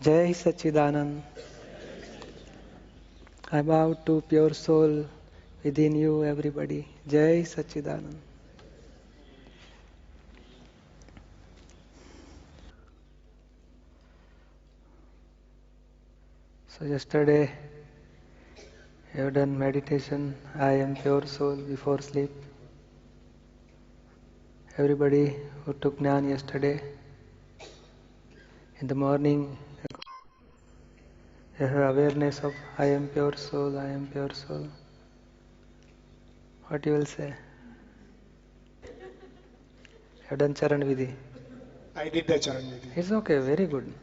Jai Sachidanand. I bow to pure soul within you, everybody. Jai Sachidanand. So yesterday I have done meditation. I am pure soul before sleep. Everybody who took Gnan yesterday, in the morning, you have awareness of I am pure soul, I am pure soul. What you will say? You have done Charan Vidhi. I did the Charan Vidhi. It's okay, very good.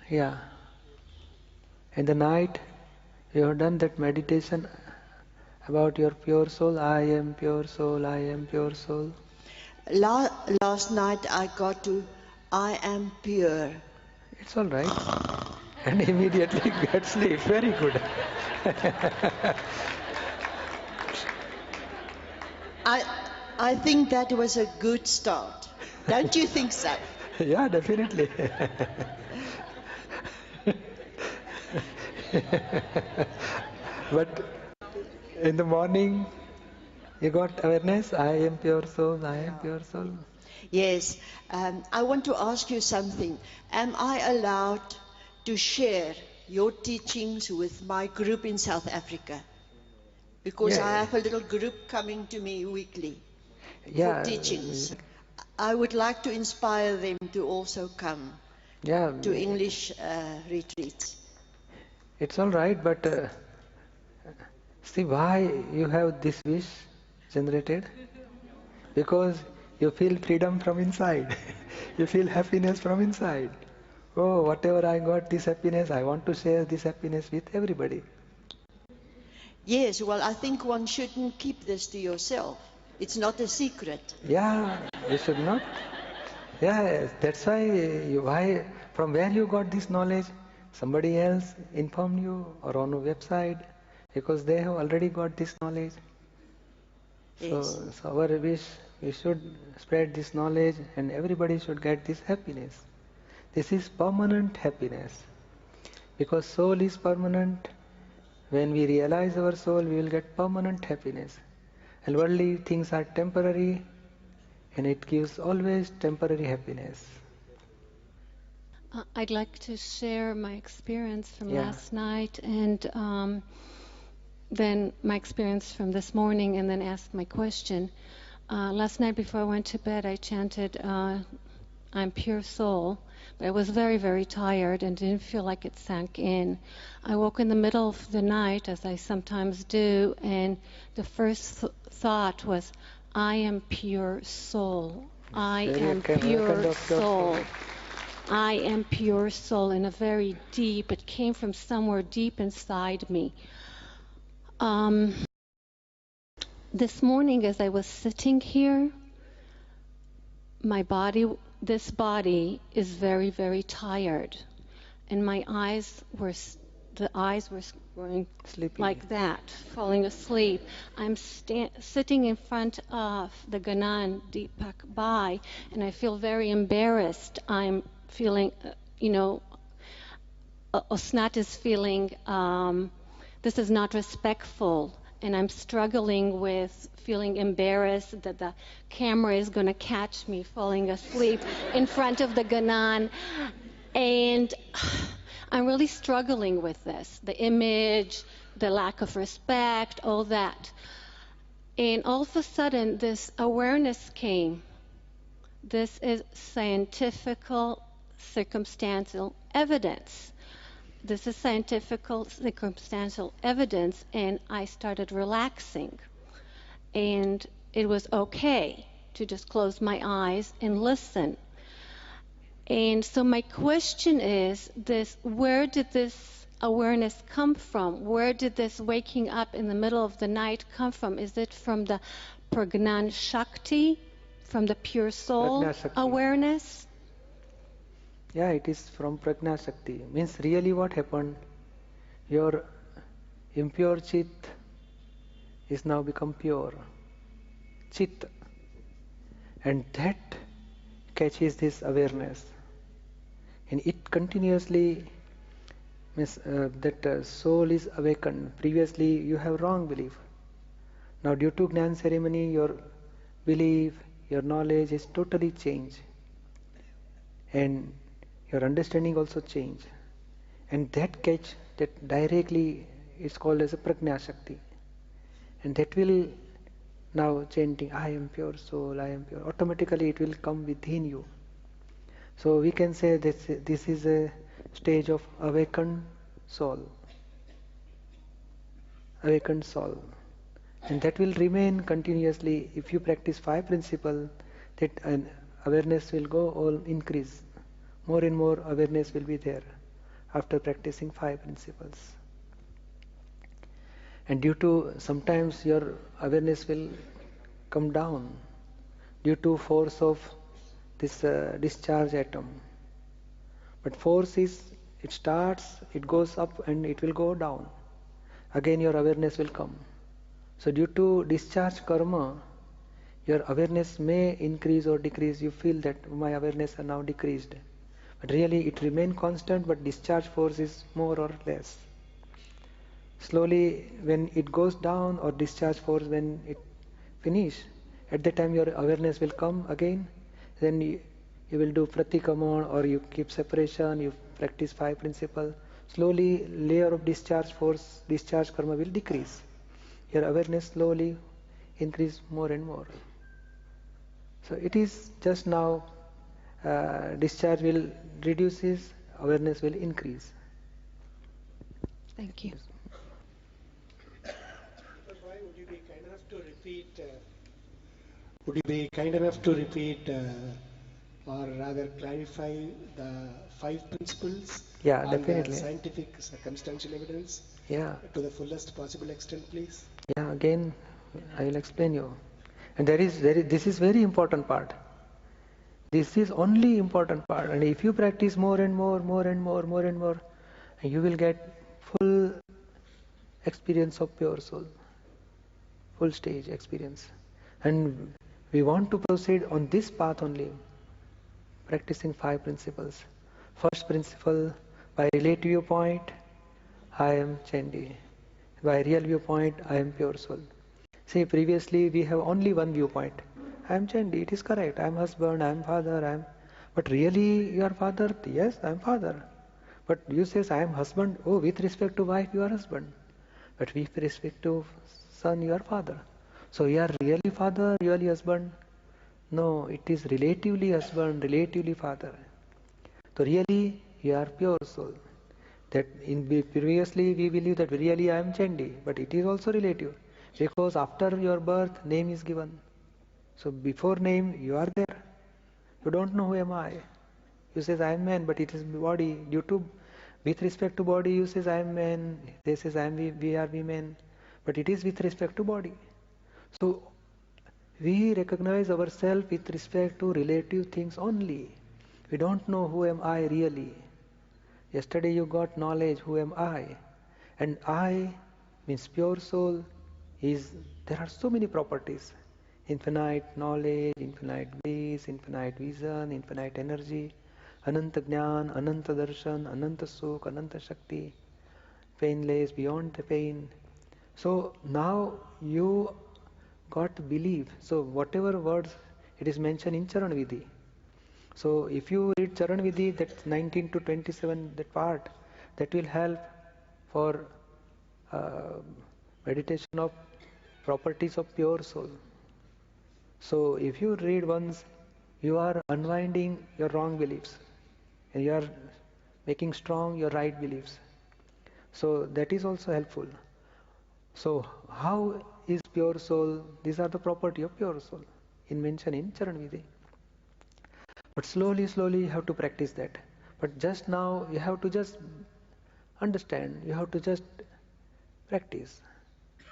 Yeah. In the night, you have done that meditation about your pure soul. I am pure soul, I am pure soul. Last night I got to I am pure. It's all right. And immediately get sleep. Very good. I think that was a good start. Don't you think so? Yeah, definitely. But in the morning, you got awareness, I am pure soul, I am pure soul. Yes. I want to ask you something. Am I allowed to share your teachings with my group in South Africa? Because I have a little group coming to me weekly for teachings. I would like to inspire them to also come to English retreats. It's all right, but see why you have this wish generated? Because you feel freedom from inside. You feel happiness from inside. Oh, whatever I got this happiness, I want to share this happiness with everybody. Yes, well, I think one shouldn't keep this to yourself. It's not a secret. Yeah, you should not. Yeah, that's why from where you got this knowledge? Somebody else informed you or on a website, because they have already got this knowledge. Yes. So our wish, we should spread this knowledge and everybody should get this happiness. This is permanent happiness. Because soul is permanent. When we realize our soul, we will get permanent happiness. And worldly things are temporary, and it gives always temporary happiness. I'd like to share my experience from last night and then my experience from this morning and then ask my question. Last night before I went to bed, I chanted, I'm pure soul, but I was very, very tired and didn't feel like it sank in. I woke in the middle of the night, as I sometimes do, and the first thought was, I am pure soul. I am pure soul. I am pure soul in a very deep, it came from somewhere deep inside me. This morning as I was sitting here, this body is very, very tired. And my eyes were going sleepy, like that, falling asleep. I'm sitting in front of the Gnan Vidhi, and I feel very embarrassed. I'm feeling, Osnat is feeling, this is not respectful, and I'm struggling with feeling embarrassed that the camera is going to catch me falling asleep in front of the Gnan, and I'm really struggling with this, the image, the lack of respect, all that. And all of a sudden, this awareness came. This is scientific circumstantial evidence. This is scientific circumstantial evidence, and I started relaxing. And it was okay to just close my eyes and listen. And so my question is where did this awareness come from? Where did this waking up in the middle of the night come from? Is it from the Prajna Shakti, from the pure soul awareness? Yeah, it is from Prajna Shakti. Means really what happened? Your impure chit is now become pure. Chit. And that catches this awareness, and it continuously means that soul is awakened. Previously you have wrong belief. Now due to Gnan ceremony, your belief, your knowledge is totally changed, and your understanding also changed. And that catch, that directly is called as a prajna shakti, and that will now chanting, I am pure soul, I am pure, automatically it will come within you. So we can say that this is a stage of awakened soul, and that will remain continuously. If you practice 5 principles, that an awareness will go all increase, more and more awareness will be there after practicing 5 principles. And due to sometimes your awareness will come down due to force of this discharge atom. But force is, it starts, it goes up and it will go down. Again your awareness will come. So due to discharge karma, your awareness may increase or decrease. You feel that my awareness are now decreased. But really it remains constant, but discharge force is more or less. Slowly when it goes down, or discharge force when it finish, at that time your awareness will come again. Then you will do pratikraman, or you keep separation, you practice 5 principles. Slowly layer of discharge force, discharge karma will decrease. Your awareness slowly increase more and more. So it is just now discharge will reduces, awareness will increase. Thank you. Why would you be kind enough to repeat? Would you be kind enough to repeat, or rather clarify the 5 principles? Yeah, and definitely. The scientific circumstantial evidence. Yeah. To the fullest possible extent, please. Yeah. Again, I will explain you. And this is very important part. This is only important part. And if you practice more and more, you will get full experience of pure soul, full stage experience. And we want to proceed on this path only, practicing 5 principles. First principle, by relative viewpoint, I am Chandi. By real viewpoint, I am pure soul. See, previously we have only one viewpoint. I am Chandi, it is correct. I am husband, I am father, I am... But really you are father? Yes, I am father. But you say I am husband. Oh, with respect to wife, you are husband. But with respect to son, you are father. So you are really father, really husband? No, it is relatively husband, relatively father. So really you are pure soul. That previously we believe that really I am Chandi, but it is also relative. Because after your birth, name is given. So before name, you are there. You don't know who am I. You say I am man, but it is body. Due to, with respect to body, you say I am man. They say I am we are women, but it is with respect to body. So we recognize ourselves with respect to relative things only. We don't know who am I really. Yesterday you got knowledge, who am I? And I means pure soul is, there are so many properties. Infinite knowledge, infinite bliss, infinite vision, infinite energy, Ananta Gnan, Ananta Darshan, Ananta Sukh, Ananta Shakti, painless, beyond the pain. So now you got to believe. So whatever words it is mentioned in Charan Vidhi. So if you read Charan Vidhi, that's 19 to 27, that part, that will help for meditation of properties of pure soul. So if you read once, you are unwinding your wrong beliefs and you are making strong your right beliefs. So that is also helpful. So how is pure soul? These are the property of pure soul in mention in Charan Vidhi. But slowly you have to practice that. But just now you have to just understand, you have to just practice.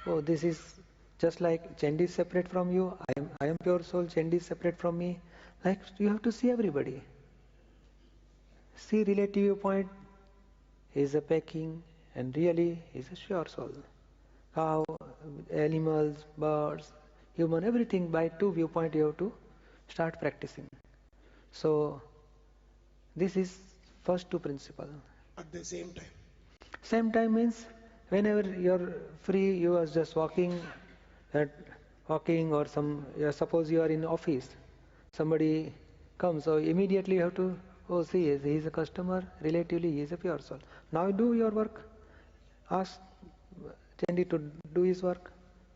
Oh, this is just like Chandi is separate from you, I am pure soul, Chandi is separate from me. Like you have to see everybody. See relative viewpoint, he is a pecking and really he is a sure soul. Cow, animals, birds, human, everything by 2 viewpoint you have to start practicing. So this is first two principle. At the same time. Same time means whenever you're free, you are just walking or suppose you are in office, somebody comes, so immediately you have to, oh see, he is a customer, relatively he is a pure soul. Now do your work, ask Chandy to do his work,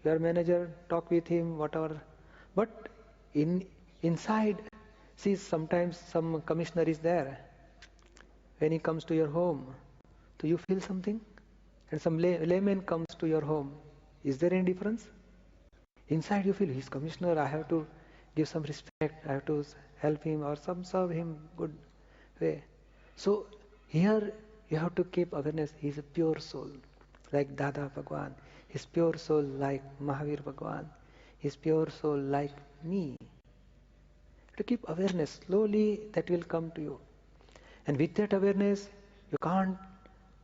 your manager, talk with him, whatever. But inside, see, sometimes some commissioner is there. When he comes to your home, do you feel something? And some layman comes to your home, is there any difference? Inside you feel, he's commissioner, I have to give some respect, I have to help him or serve him good way. So here you have to keep awareness, he is a pure soul, like Dada Bhagwan, his pure soul like Mahavir Bhagwan, his pure soul like me. To keep awareness, slowly that will come to you. And with that awareness, you can't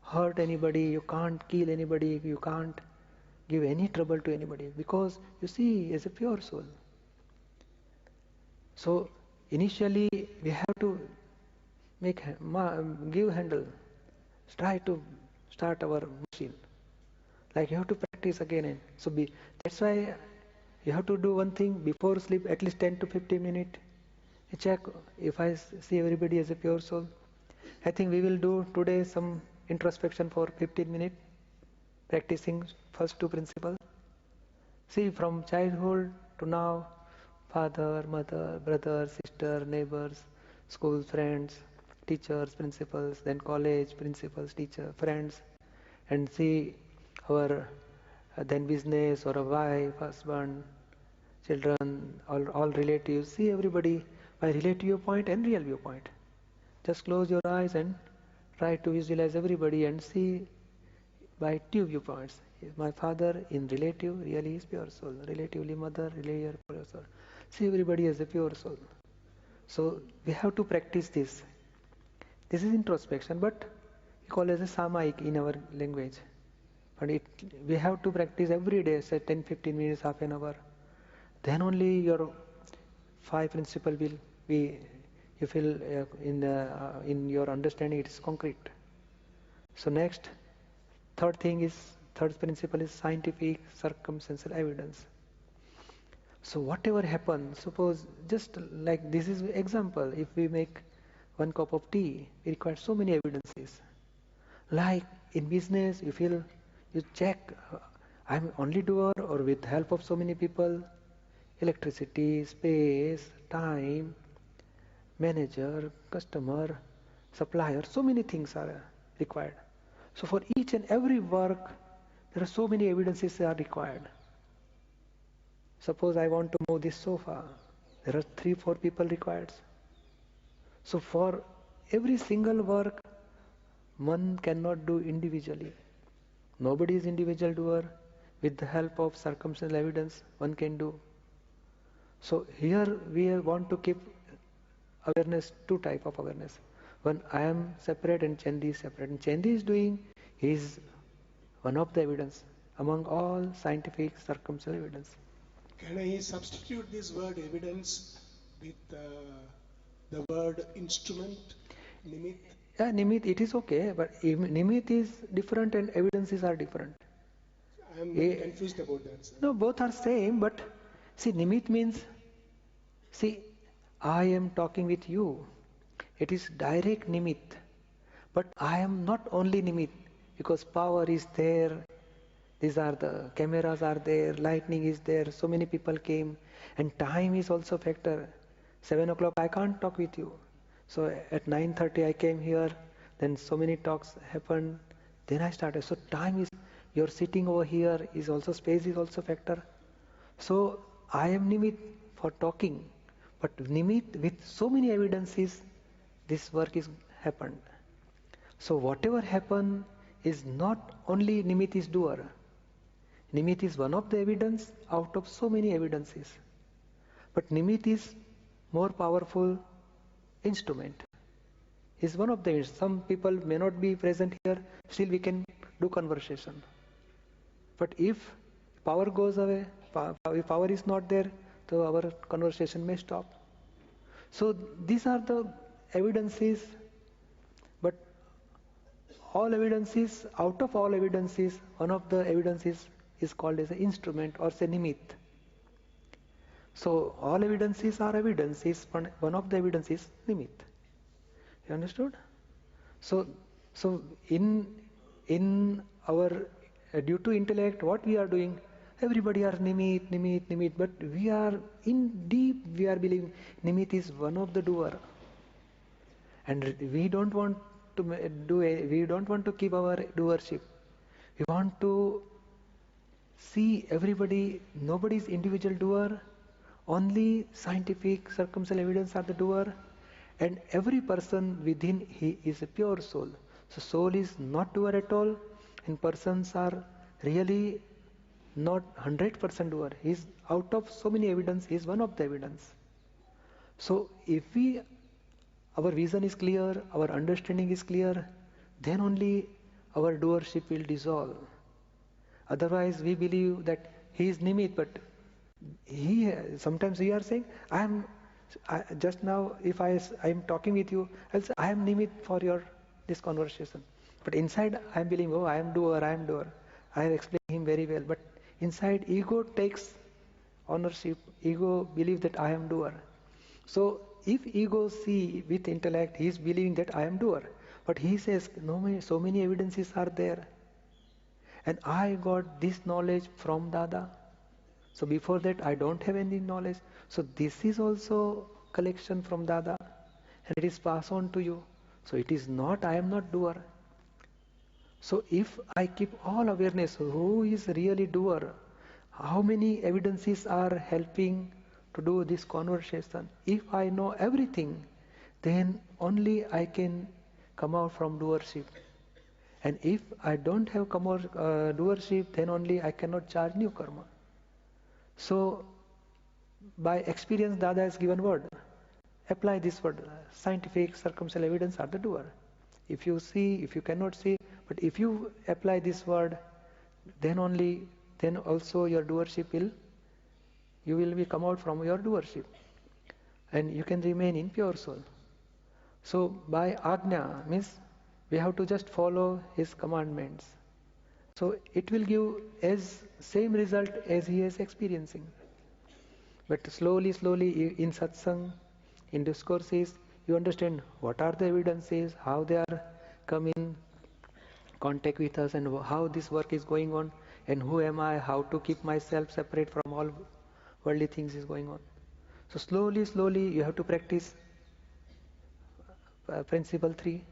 hurt anybody, you can't kill anybody, you can't give any trouble to anybody, because you see, he is a pure soul. So initially we have to give handle, try to start our machine. Like you have to practice again and so that's why you have to do one thing before sleep, at least 10 to 15 minutes. You check if I see everybody as a pure soul. I think we will do today some introspection for 15 minutes, practicing first two principles. See, from childhood to now, father, mother, brother, sister, neighbors, school friends, teachers, principals, then college, principals, teacher, friends, and see our then business or a wife, husband, children, all relatives. See everybody by relative viewpoint and real viewpoint. Just close your eyes and try to visualize everybody and see by two viewpoints. My father in relative really is pure soul. Relatively mother really pure soul. See everybody as a pure soul. So we have to practice this. This is introspection, but we call it as a samayik in our language. But we have to practice every day, say 10-15 minutes, half an hour. Then only your five principle will be, you feel in your understanding it is concrete. So next, third principle is scientific circumstantial evidence. So whatever happens, suppose just like this is example, if we make 1 cup of tea, it requires so many evidences. Like in business, you feel, you check, I'm only doer or with help of so many people, electricity, space, time, manager, customer, supplier, so many things are required. So for each and every work, there are so many evidences that are required. Suppose I want to move this sofa, there are 3-4 people required. So for every single work, one cannot do individually. Nobody is individual doer. With the help of circumstantial evidence, one can do. So here we want to keep awareness, two type of awareness. One, I am separate and Chandi is separate. And Chandi is doing, he is one of the evidence among all scientific circumstantial evidence. Can I substitute this word evidence with the word instrument, nimit? Yeah, nimit, it is okay, but nimit is different and evidences are different. I am confused about that, sir. No, both are same, but see, nimit means, see, I am talking with you. It is direct nimit. But I am not only nimit, because power is there, these are the cameras are there, lightning is there, so many people came, and time is also factor. 7 o'clock I can't talk with you. So at 9:30 I came here, then so many talks happened, then I started. So time is, you're sitting over here is also, space is also factor. So I am nimit for talking, but nimit with so many evidences, this work is happened. So whatever happened is not only nimit is doer. Nimit is one of the evidence out of so many evidences. But nimit is more powerful instrument. Is one of the, some people may not be present here, still we can do conversation. But if power goes away, if power is not there, so our conversation may stop. So these are the evidences, but all evidences, out of all evidences, one of the evidences is called as an instrument or say nimit. So all evidences are evidences, but one of the evidences is nimit. You understood? So in our due to intellect, what we are doing, everybody are nimit, but we are in deep, we are believing nimit is one of the doer, and we don't want to we don't want to keep our doership. We want to see everybody, nobody is individual doer, only scientific circumstantial evidence are the doer, and every person within he is a pure soul. So soul is not doer at all, and persons are really not 100% doer. He is out of so many evidence, he is one of the evidence. So if our vision is clear, our understanding is clear, then only our doership will dissolve. Otherwise, we believe that he is nimit, but sometimes we are saying, just now, if I am talking with you, I'll say, I am nimit for this conversation. But inside, I am believing, oh, I am doer. I have explained him very well. But inside, ego takes ownership. Ego believes that I am doer. So, if ego see with intellect, he is believing that I am doer. But he says, no, so many evidences are there. And I got this knowledge from Dada. So before that I don't have any knowledge. So this is also collection from Dada, and it is passed on to you. So it is not, I am not doer. So if I keep all awareness, who is really doer? How many evidences are helping to do this conversation? If I know everything, then only I can come out from doership. And if I don't have doership, then only I cannot charge new karma. So, by experience, Dada has given word. Apply this word. Scientific, circumstantial evidence are the doer. If you see, if you cannot see, but if you apply this word, then also your doership you will be come out from your doership, and you can remain in pure soul. So, by Agnya means we have to just follow his commandments. So it will give as same result as he is experiencing. But slowly in satsang, in discourses, you understand what are the evidences, how they are come in contact with us, and how this work is going on, and who am I, how to keep myself separate from all worldly things is going on. So slowly you have to practice principle 3.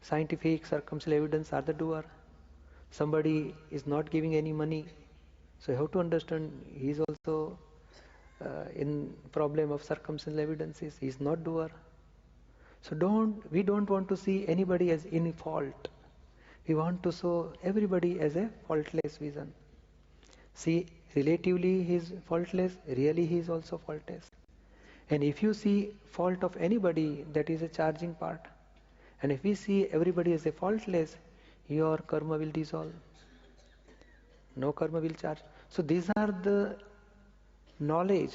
Scientific, circumstantial evidence are the doer. Somebody is not giving any money, so you have to understand he is also in problem of circumstantial evidences. He is not doer. So we don't want to see anybody as in fault. We want to show everybody as a faultless vision. See, relatively he is faultless, really he is also faultless. And if you see fault of anybody, that is a charging part. And if we see everybody as a faultless, your karma will dissolve. No karma will charge. So these are the knowledge,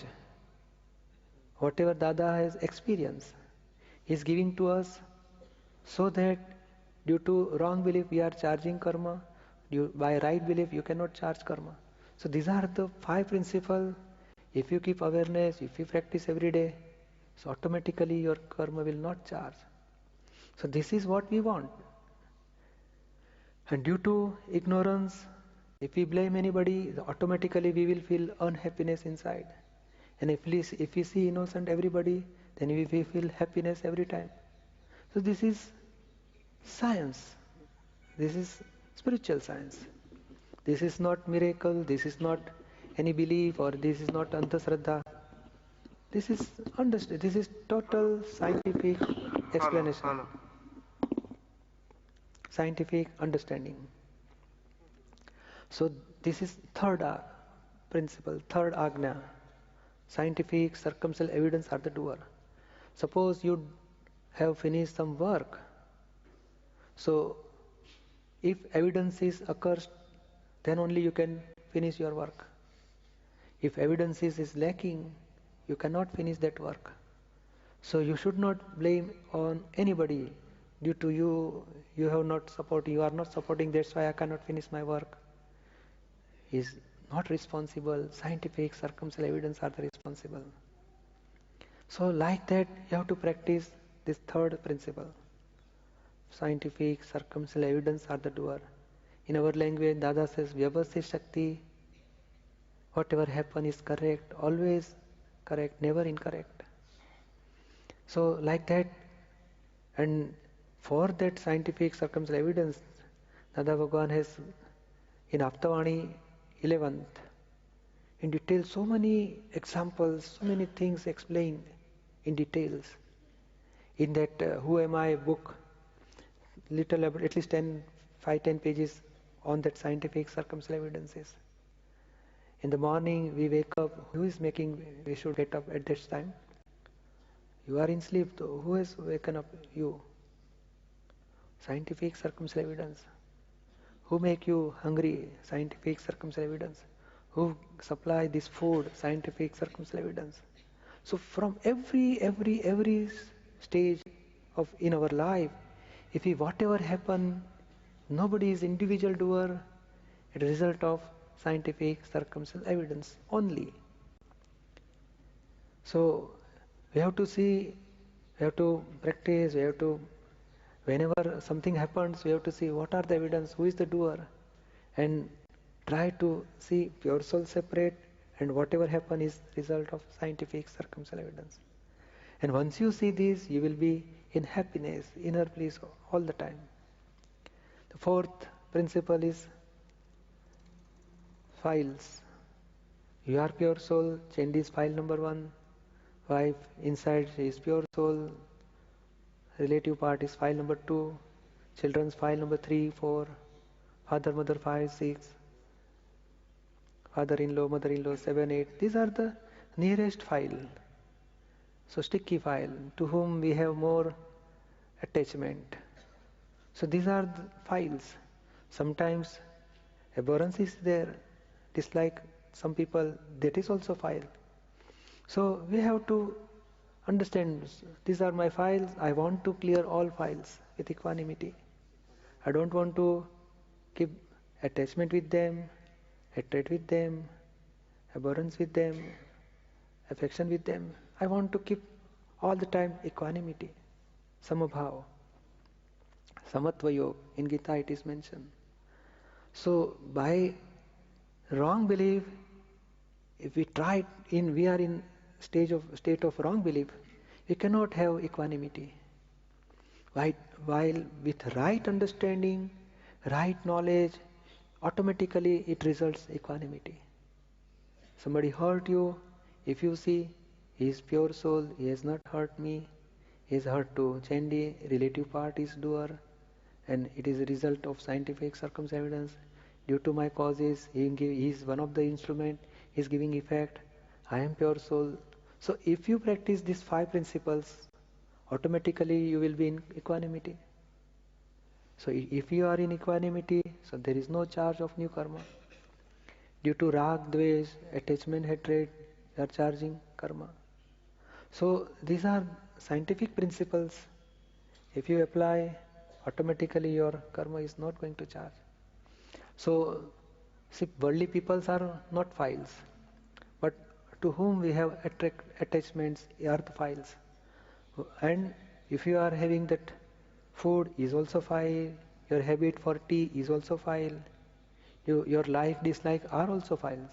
whatever Dada has experienced, he is giving to us, so that due to wrong belief we are charging karma, by right belief you cannot charge karma. So these are the 5 principles. If you keep awareness, if you practice every day, so automatically your karma will not charge. So this is what we want. And due to ignorance, if we blame anybody, automatically we will feel unhappiness inside. And if we see innocent everybody, then we feel happiness every time. So this is science. This is spiritual science. This is not miracle, this is not any belief, or this is not Antashraddha. This is understood. This is total scientific explanation. Scientific understanding. So this is third principle, third agna. Scientific, circumstantial evidence are the doer. Suppose you have finished some work. So if evidences occurs, then only you can finish your work. If evidences is lacking, you cannot finish that work. So you should not blame on anybody due to you have not support, you are not supporting, that's why I cannot finish my work. Is not responsible. Scientific circumstantial evidence are the responsible. So like that you have to practice this third principle. Scientific circumstantial evidence are the doer. In our language, Dada says, Vyavasthi Shakti, whatever happen is correct, always correct, never incorrect. So like that, and for that scientific circumstantial evidence, Dada Bhagwan has in Aptavani 11th, in detail, so many examples, so many things explained in details. In that Who Am I book, little at least 5-10 pages on that scientific circumstantial evidences. In the morning we wake up, who is making we should get up at this time? You are in sleep, though. Who has waken up you? Scientific circumstantial evidence. Who make you hungry? Scientific circumstantial evidence. Who supply this food? Scientific circumstantial evidence. So from every stage of in our life, if we whatever happen, nobody is individual doer, a result of scientific circumstantial evidence only. So we have to see, we have to practice, we have to, whenever something happens, we have to see what are the evidence, who is the doer, and try to see pure soul separate, and whatever happen is result of scientific circumstantial evidence. And once you see this, you will be in happiness, inner bliss all the time. The fourth principle is files. You are pure soul, Chandi is file number 1, wife inside is pure soul, relative part is file number 2, children's file number 3, 4, father, mother 5, 6, father-in-law, mother-in-law 7, 8. These are the nearest file. So sticky file, to whom we have more attachment. So these are the files. Sometimes abhorrence is there, dislike some people, that is also file. So we have to understand, these are my files, I want to clear all files with equanimity. I don't want to keep attachment with them, hatred with them, abhorrence with them, affection with them. I want to keep all the time equanimity, samabhava, samatva yoga, in Gita it is mentioned. So by wrong belief, if we try we are in state of wrong belief, we cannot have equanimity. While with right understanding, right knowledge, automatically it results equanimity. Somebody hurt you, if you see, he is pure soul, he has not hurt me, he is hurt to Chandi, relative part is doer, and it is a result of scientific circumstantial evidence. Due to my causes, he is one of the instrument, he is giving effect, I am pure soul. So if you practice these 5 principles, automatically you will be in equanimity. So if you are in equanimity, so there is no charge of new karma. Due to rag, dvesh, attachment, hatred, you are charging karma. So these are scientific principles. If you apply, automatically your karma is not going to charge. So see, worldly peoples are not files, but to whom we have attachments are the files. And if you are having that food is also file, your habit for tea is also file, your like dislike are also files.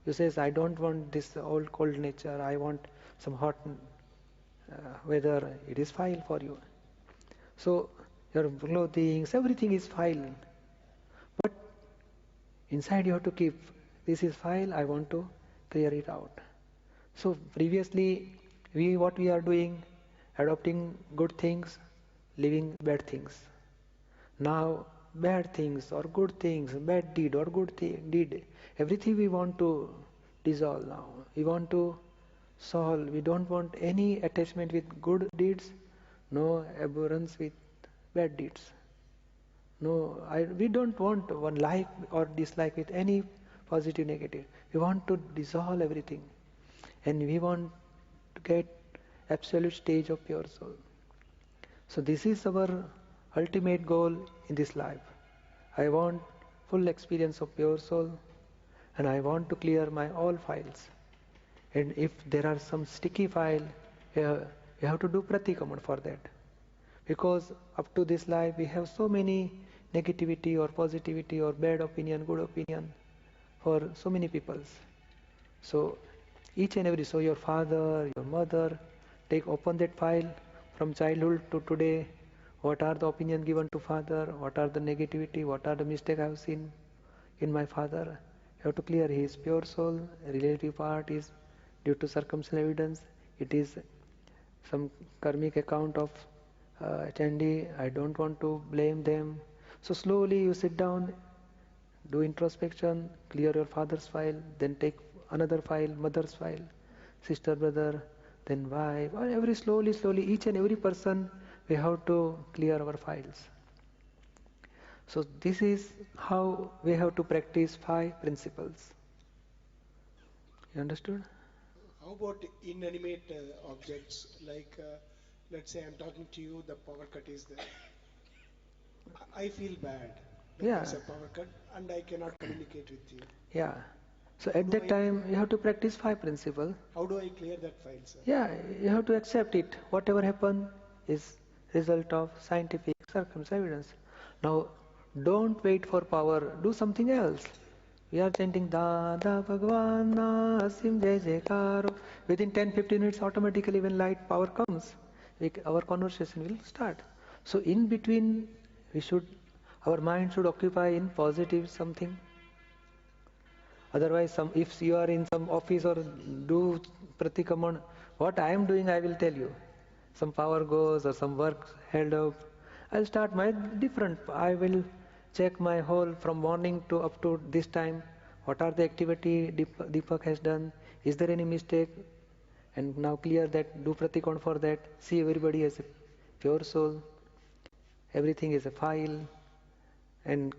You says, I don't want this old cold nature, I want some hot weather, it is file for you. So your clothing, everything is file. But inside you have to keep, this is file, I want to clear it out. So previously, what we are doing, adopting good things, leaving bad things. Now, bad things or good things, bad deed or good deed, everything we want to dissolve now. We want to solve. We don't want any attachment with good deeds, no abhorrence with bad deeds. No, we don't want one like or dislike with any positive, negative. We want to dissolve everything. And we want to get absolute stage of pure soul. So this is our ultimate goal in this life. I want full experience of pure soul, and I want to clear my all files. And if there are some sticky file, you have to do pratikraman for that. Because up to this life we have so many negativity or positivity or bad opinion, good opinion for so many peoples. So each and every, so your father, your mother, open that file from childhood to today. What are the opinion given to father? What are the negativity? What are the mistake I have seen in my father? You have to clear his pure soul. Relative part is due to circumstantial evidence. It is some karmic account of Chandi. I don't want to blame them. So slowly you sit down, do introspection, clear your father's file, then take another file, mother's file, sister, brother, then wife, or every slowly, each and every person we have to clear our files. So this is how we have to practice 5 principles. You understood? How about inanimate objects? Like, let's say I'm talking to you, the power cut is there. I feel bad that Yeah. there's a power cut and I cannot communicate with you. Yeah. So at that time you have to practice 5 principles. How do I clear that file, sir? Yeah, you have to accept it. Whatever happened is result of scientific circumstantial evidence. Now, don't wait for power. Do something else. We are chanting Dada, Bhagwan, Asim Jai Jaikaro. Within 10-15 minutes, automatically when light power comes, our conversation will start. So in between, our mind should occupy in positive something. Otherwise, if you are in some office or do pratikraman, what I am doing, I will tell you. Some power goes or some work held up. I'll start my different. I will check my whole from morning to up to this time. What are the activity Deepak has done? Is there any mistake? And now clear that. Do pratikon for that. See everybody as a pure soul. Everything is a file. And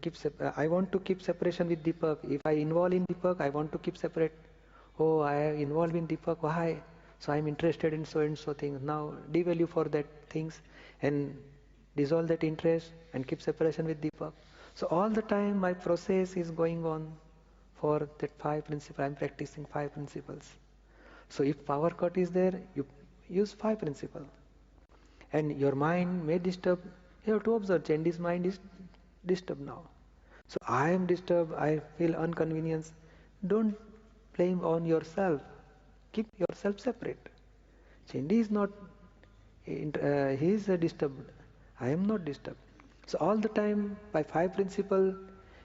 I want to keep separation with Deepak. If I involve in Deepak, I want to keep separate. Oh, I am involved in Deepak. Why? So I am interested in so and so things. Now devalue for that things and dissolve that interest and keep separation with Deepak. So all the time my process is going on for that 5 principles. I am practicing 5 principles. So if power cut is there, you use 5 principles. And your mind may disturb. You have to observe. Chandi's mind is disturbed now. So I am disturbed, I feel inconvenience. Don't blame on yourself. Keep yourself separate. Chindi is not, he is disturbed. I am not disturbed. So all the time, by 5 principles,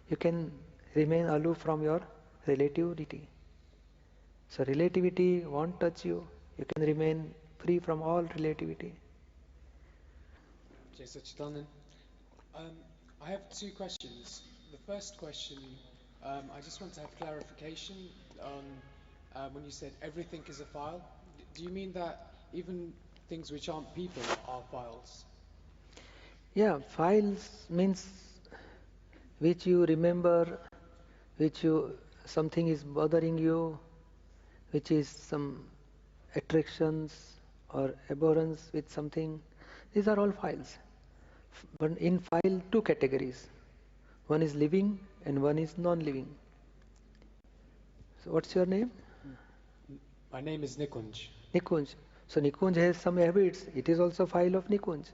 you can remain aloof from your relativity. So relativity won't touch you. You can remain free from all relativity. Jai Sachidanand. I have 2 questions. The first question, I just want to have clarification on when you said everything is a file. Do you mean that even things which aren't people are files? Yeah, files means which you remember, something is bothering you, which is some attractions or abhorrence with something. These are all files. But in file, 2 categories. One is living and one is non-living. So what's your name? My name is Nikunj. Nikunj. So Nikunj has some habits. It is also file of Nikunj.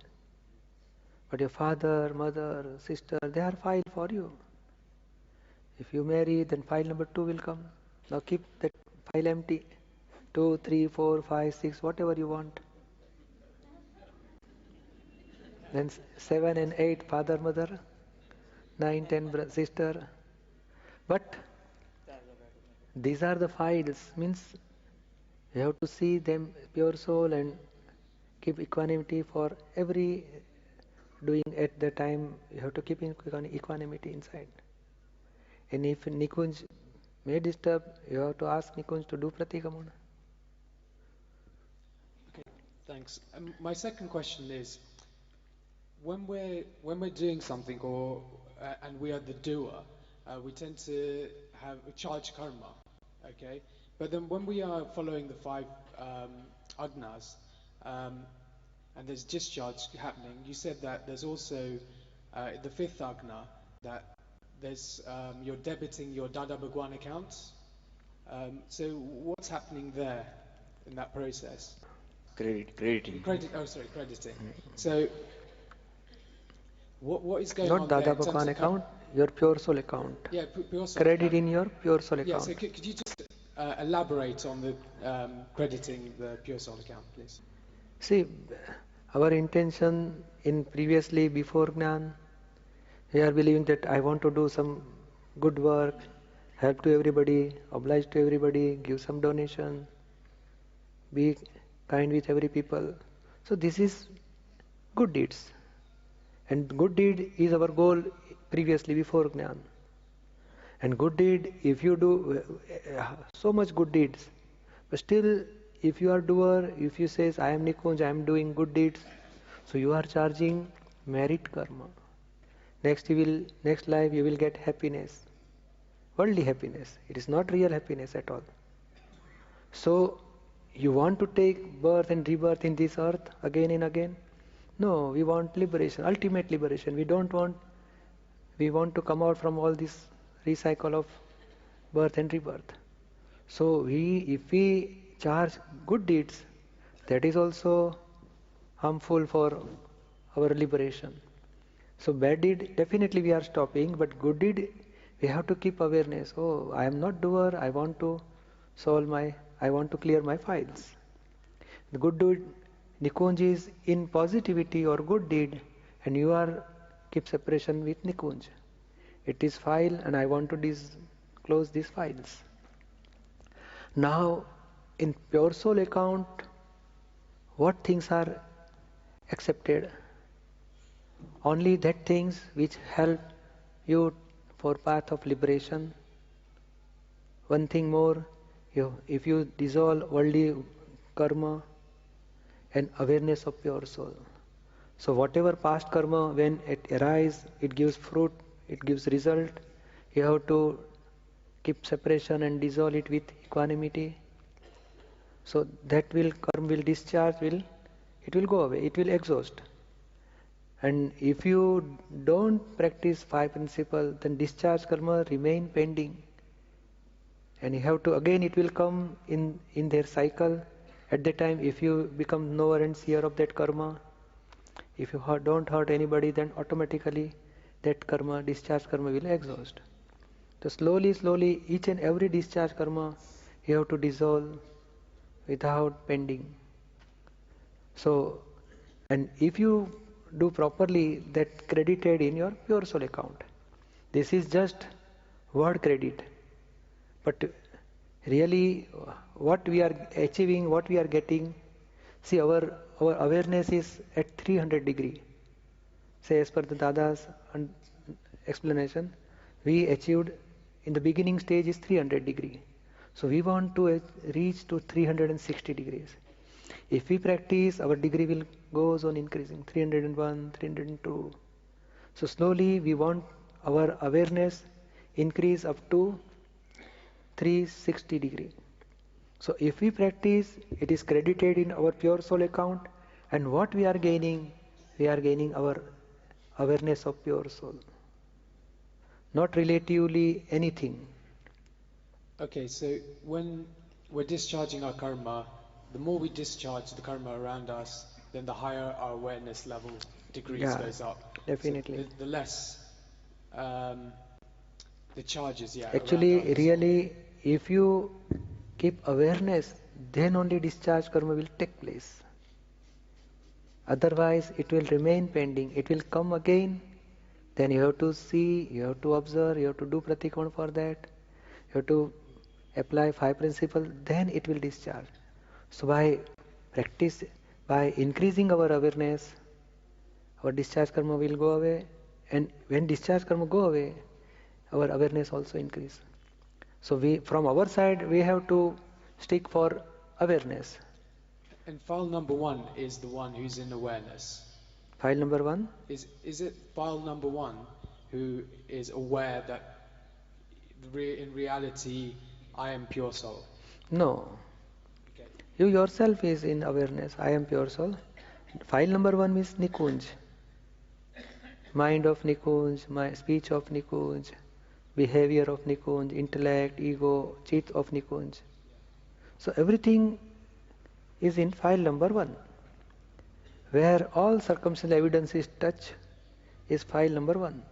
But your father, mother, sister, they are file for you. If you marry, then file number 2 will come. Now keep that file empty. 2, 3, 4, 5, 6, whatever you want. Then 7 and 8, father, mother. 9, 10, sister. But these are the files. Means you have to see them pure soul and keep equanimity for every doing at the time. You have to keep equanimity inside. And if Nikunj may disturb, you have to ask Nikunj to do pratikamana. Okay, thanks. My second question is, when we're doing something and we are the doer, we tend to have a charge karma, okay? But then when we are following the 5 agnas, and there's discharge happening. You said that there's also the fifth agna, that there's you're debiting your Dada Bhagwan account. So what's happening there in that process? Crediting. Crediting. So what is going Not on Dada there in terms Bhagwan of account, your pure soul account. Yeah, pure soul Credit account. in your pure soul Yeah, account. so could you just elaborate on the crediting the pure soul account, please? See, our intention in previously before Gnan, we are believing that I want to do some good work, help to everybody, oblige to everybody, give some donation, be kind with every people. So this is good deeds. And good deed is our goal previously before Gnan. And good deed, if you do so much good deeds, but still if you are doer, if you says I am Nikunj, I am doing good deeds, so you are charging merit karma. Next life you will get happiness, worldly happiness. It is not real happiness at all. So you want to take birth and rebirth in this earth again and again? No, we want liberation, ultimate liberation. We want to come out from all this recycle of birth and rebirth. So if we charge good deeds, that is also harmful for our liberation. So bad deed, definitely we are stopping, but good deed, we have to keep awareness. Oh, I am not doer, I want to clear my files. The good deed, Nikunj is in positivity or good deed, and you are keep separation with Nikunj. It is file and I want to close these files. Now, in pure soul account, what things are accepted? Only that things which help you for path of liberation. One thing more, if you dissolve worldly karma and awareness of pure soul. So whatever past karma, when it arises, it gives fruit, it gives result. You have to keep separation and dissolve it with equanimity. So that karma will discharge, it will go away, it will exhaust. And if you don't practice 5 principles, then discharge karma remain pending. And you have to, again it will come in their cycle. At that time, if you become knower and seer of that karma, if you don't hurt anybody, then automatically that karma, discharge karma will exhaust. So slowly, each and every discharge karma, you have to dissolve without pending. So, and if you do properly, that credited in your pure soul account. This is just word credit. But really, what we are achieving, what we are getting, see our awareness is at 300 degree. Say as per the Dada's explanation, we achieved in the beginning stage is 300 degree. So we want to reach to 360 degrees. If we practice, our degree goes on increasing, 301, 302. So slowly we want our awareness increase up to 360 degree. So if we practice, it is credited in our pure soul account, and what we are gaining our awareness of pure soul. Not relatively anything. Okay, so when we're discharging our karma, the more we discharge the karma around us, then the higher our awareness level degrees goes up. Definitely. So the less the charges, Actually, around us. really, if you keep awareness, then only discharge karma will take place. Otherwise, it will remain pending. It will come again. Then you have to see, you have to observe, you have to do pratikon for that. You have to apply 5 principles, then it will discharge. So by practice, by increasing our awareness, our discharge karma will go away. And when discharge karma go away, our awareness also increase. So from our side, we have to stick for awareness. And file number 1 is the one who's in awareness. File number 1? Is it file number 1 who is aware that in reality I am pure soul? No. Okay. You yourself is in awareness. I am pure soul. File number 1 means Nikunj. Mind of Nikunj, my speech of Nikunj, behavior of Nikunj, intellect, ego, chit of Nikunj. So everything is in file number 1. Where all circumstantial evidence is touch is file number 1.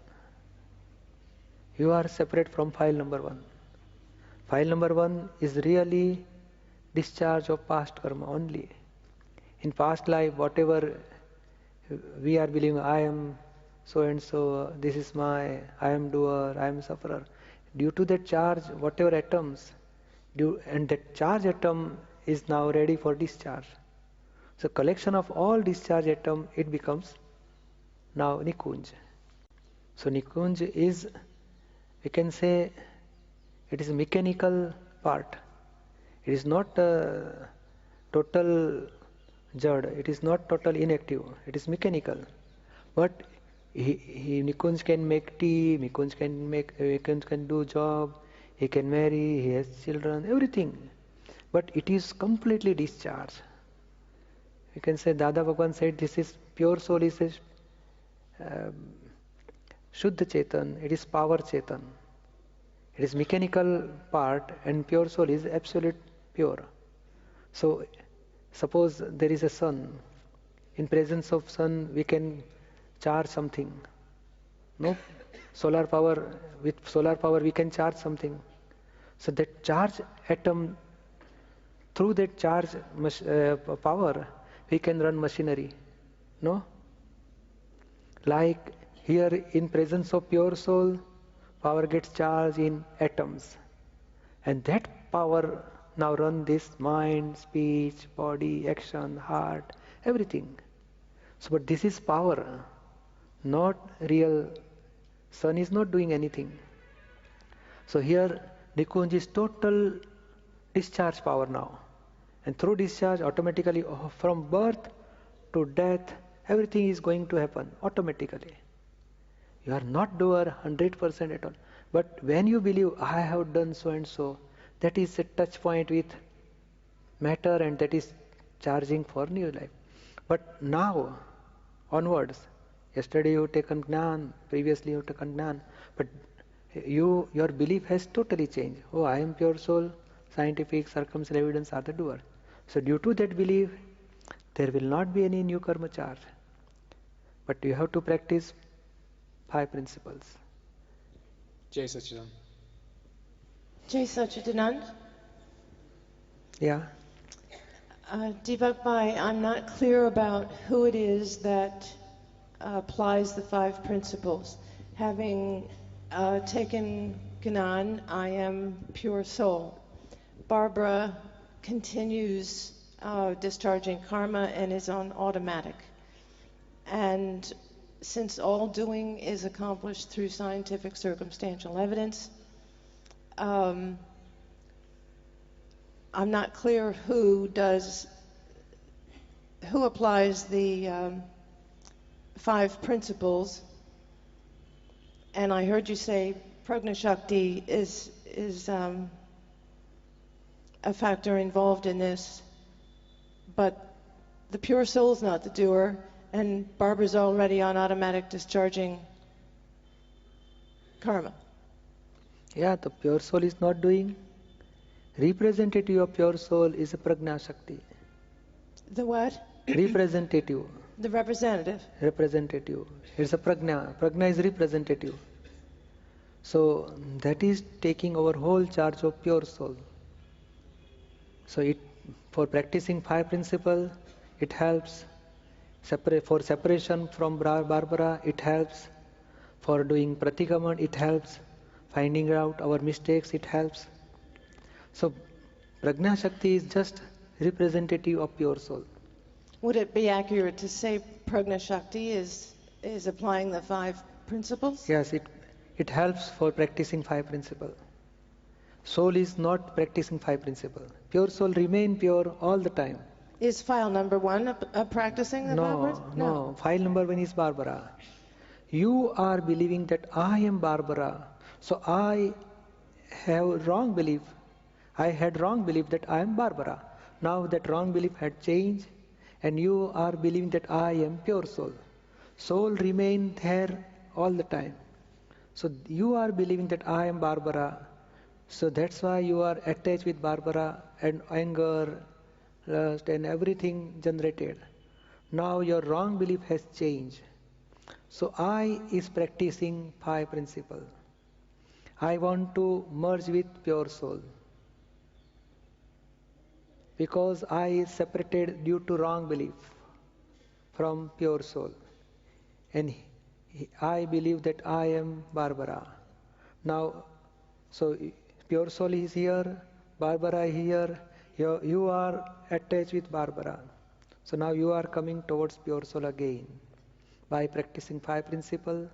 You are separate from file number 1. File number 1 is really discharge of past karma only. In past life, whatever we are believing, I am so and so, this is my, I am doer, I am sufferer. Due to that charge, whatever atoms, and that charge atom is now ready for discharge. So collection of all discharge atom, it becomes now Nikunj. So Nikunj is, we can say, it is a mechanical part. It is not total jad, it is not total inactive, it is mechanical. But Nikunj can make tea, Nikunj can do job, he can marry, he has children, everything. But it is completely discharged. You can say Dada Bhagwan said this is pure soul, is a Shuddha Chetan, it is power Chetan. It is mechanical part and pure soul is absolute pure. So suppose there is a sun. In presence of sun we can charge something. No? Solar power, with solar power we can charge something. So that charge atom, through that charge power we can run machinery. No? Like here in presence of pure soul, power gets charged in atoms. And that power now run this mind, speech, body, action, heart, everything. So but this is power, not real. Sun is not doing anything. So here Nikunj is total discharge power now. And through discharge automatically from birth to death, everything is going to happen automatically. You are not doer 100% at all. But when you believe, I have done so and so, that is a touch point with matter and that is charging for new life. But now, onwards, yesterday you taken Gnan, previously you taken Gnan, but your belief has totally changed. Oh, I am pure soul, scientific, circumstantial evidence are the doer. So due to that belief, there will not be any new karma charge. But you have to practice 5 principles. Jai Sachidanand. Jai Sachidanand. Yeah. Deepakbhai, I'm not clear about who it is that applies the 5 principles. Having taken Gnan, I am pure soul. Barbara continues discharging karma and is on automatic. And since all doing is accomplished through scientific circumstantial evidence, I'm not clear who applies the 5 principles. And I heard you say Prajna Shakti is a factor involved in this, but the pure soul is not the doer, and Barbara's already on automatic discharging karma. Yeah, the pure soul is not doing. Representative of pure soul is a Prajna Shakti. The what? Representative. The representative. Representative. It's a Prajna. Prajna is representative. So that is taking our whole charge of pure soul. So for practicing 5 principles, it helps. For separation from Barbara, it helps. For doing pratikraman, it helps. Finding out our mistakes, it helps. So Prajna Shakti is just representative of pure soul. Would it be accurate to say Prajna Shakti is applying the 5 principles? Yes, it helps for practicing 5 principles. Soul is not practicing 5 principles. Pure soul remain pure all the time. Is file number 1 practicing the 5 principles? No. File number 1 is Barbara. You are believing that I am Barbara. So I have wrong belief. I had wrong belief that I am Barbara. Now that wrong belief had changed and you are believing that I am pure soul. Soul remains there all the time. So you are believing that I am Barbara. So that's why you are attached with Barbara and anger, lust and everything generated. Now your wrong belief has changed. So I is practicing 5 principles. I want to merge with pure soul. Because I is separated due to wrong belief from pure soul. And I believe that I am Barbara. Now, so pure soul is here, Barbara is here, you are attached with Barbara. So now you are coming towards pure soul again by practicing 5 principles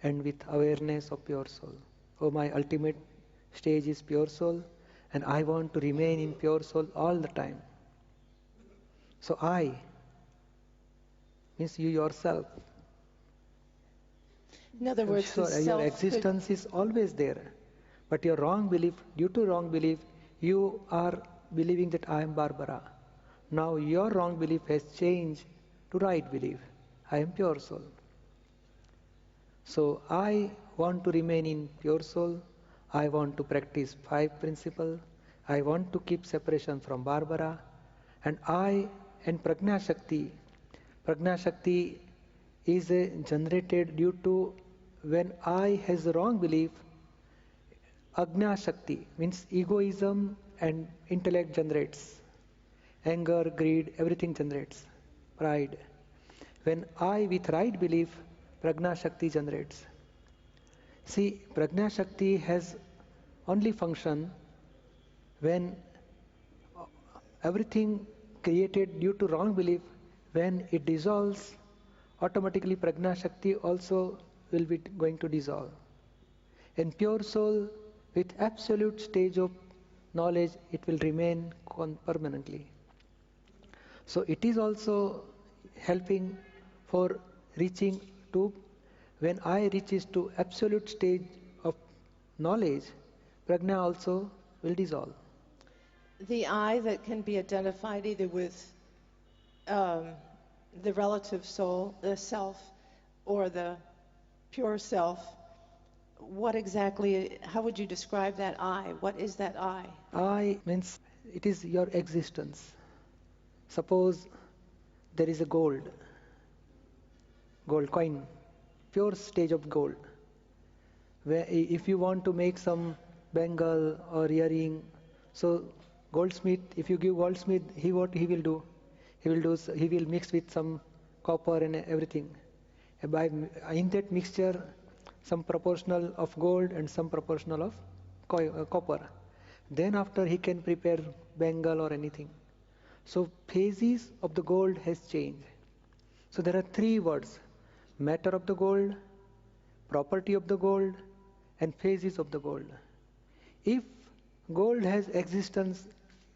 and with awareness of pure soul. Oh, my ultimate stage is pure soul and I want to remain in pure soul all the time. So I means you yourself. In other words, So your existence is always there. But your wrong belief, due to wrong belief, you are believing that I am Barbara. Now your wrong belief has changed to right belief. I am pure soul. So I want to remain in pure soul. I want to practice 5 principles. I want to keep separation from Barbara. And I and Prajna Shakti is generated due to when I has the wrong belief, Agnya Shakti means egoism and intellect generates. Anger, greed, everything generates. Pride. When I with right belief, Prajna Shakti generates. See, Prajna Shakti has only function when everything created due to wrong belief, when it dissolves, automatically Prajna Shakti also will be going to dissolve. And pure soul with absolute stage of knowledge, it will remain permanently. So it is also helping for reaching to, when I reaches to absolute stage of knowledge, Prajna also will dissolve. the I that can be identified either with the relative soul, the self, or the pure self, what exactly, how would you describe that I? What is that I? I means it is your existence. Suppose there is a gold coin, pure stage of gold. Where if you want to make some bangle or earring, so goldsmith, if you give goldsmith, what he will do? He will mix with some copper and everything. In that mixture, some proportional of gold and some proportional of copper. Then after he can prepare bangle or anything. So phases of the gold has changed. So there are 3 words: matter of the gold, property of the gold, and phases of the gold. If gold has existence,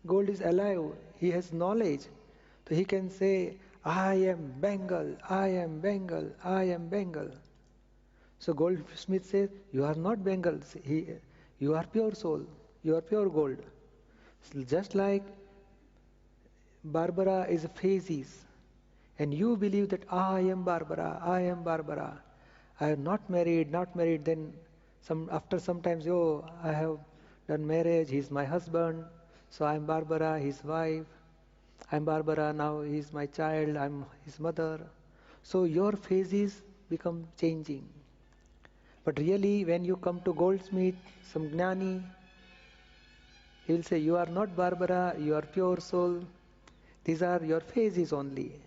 gold is alive, he has knowledge, so he can say, I am bangle, I am bangle, I am bangle. So goldsmith says, you are not bangle, you are pure soul, you are pure gold. So just like Barbara is phases, and you believe that I am Barbara, I am Barbara. I am not married, then after sometimes, I have done marriage, he is my husband, so I am Barbara, his wife. I am Barbara, now he is my child, I am his mother. So your phases become changing. But really, when you come to goldsmith, some Gnani, he will say, you are not Barbara, you are pure soul. These are your phases only.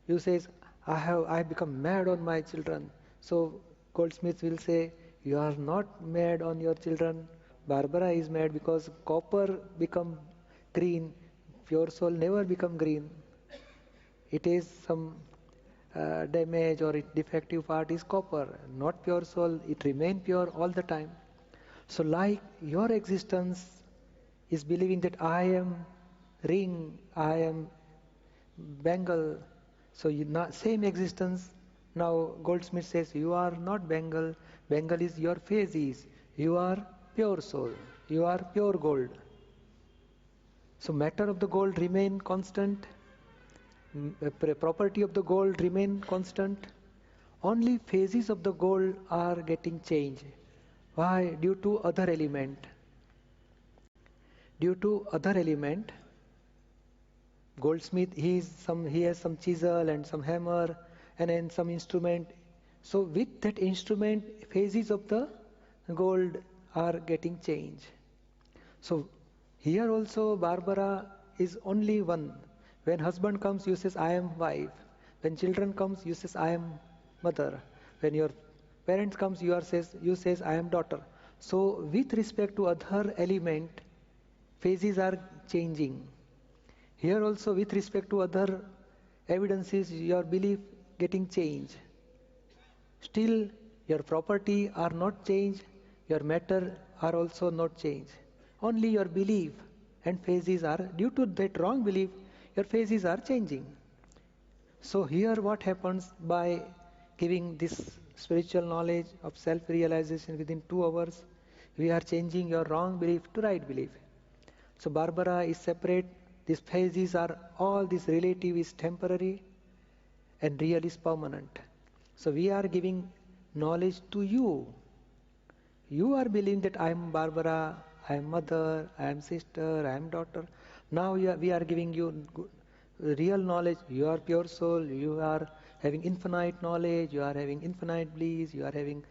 You say, I become mad on my children. So goldsmith will say, you are not mad on your children. Barbara is mad because copper become green. Pure soul never become green. It is some damage or defective part is copper. Not pure soul. It remain pure all the time. So like your existence is believing that I am ring, I am bangle. So same existence. Now Goldsmith says, you are not bangle. Bangle is your phases. You are pure soul. You are pure gold. So matter of the gold remain constant, property of the gold remain constant. Only phases of the gold are getting changed. Why? Due to other element. Due to other element, goldsmith, he has some chisel and some hammer and then some instrument. So with that instrument, phases of the gold are getting changed. So here also Barbara is only one. When husband comes, you says I am wife. When children comes, you says I am mother. When your parents comes, you says I am daughter. So with respect to other element, phases are changing. Here also with respect to other evidences, your belief getting changed. Still your property are not changed, your matter are also not changed. Only your belief and phases are, due to that wrong belief, your phases are changing. So here what happens by giving this spiritual knowledge of self-realization within 2 hours, we are changing your wrong belief to right belief. So Barbara is separate, these phases are, all this relative is temporary and real is permanent. So we are giving knowledge to you. You are believing that I am Barbara, I am mother, I am sister, I am daughter. Now we are giving you real knowledge. You are pure soul, you are having infinite knowledge, you are having infinite bliss, you are having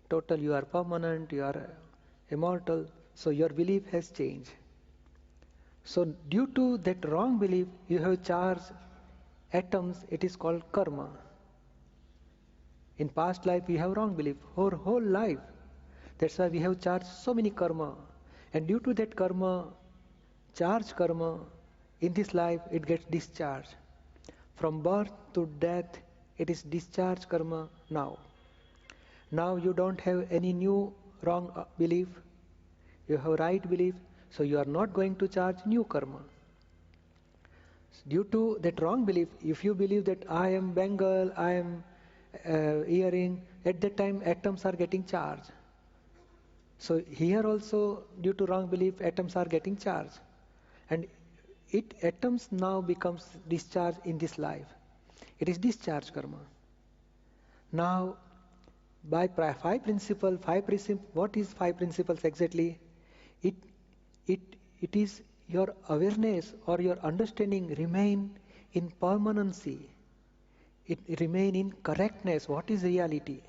total, you are permanent, you are immortal. So your belief has changed. So due to that wrong belief, you have charged atoms, it is called karma. In past life we have wrong belief, whole life. That's why we have charged so many karma. And due to that karma, charged karma, in this life it gets discharged. From birth to death, it is discharged karma now. Now you don't have any new wrong belief. You have right belief, so you are not going to charge new karma. Due to that wrong belief, if you believe that I am bangle, I am earring, at that time atoms are getting charged. So here also, due to wrong belief, atoms are getting charged. And atoms now becomes discharged in this life. It is discharge karma. Now, by 5 principles, what is 5 principles exactly? It is your awareness or your understanding remain in permanency. It remain in correctness. What is reality?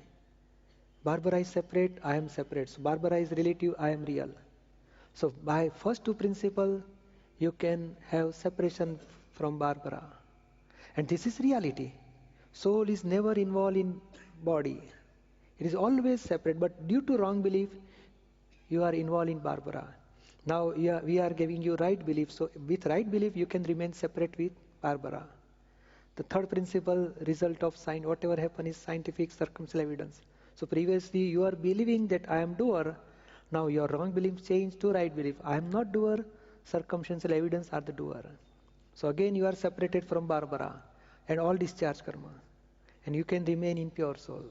Barbara is separate, I am separate. So Barbara is relative, I am real. So by first 2 principles, you can have separation from Barbara. And this is reality. Soul is never involved in body. It is always separate, but due to wrong belief, you are involved in Barbara. Now we are giving you right belief. So with right belief, you can remain separate with Barbara. The third principle, result of whatever happen is scientific circumstantial evidence. So previously you are believing that I am doer. Now your wrong belief changed to right belief. I am not doer. Circumstantial evidence are the doer. So again you are separated from Barbara and all discharge karma. And you can remain in pure soul.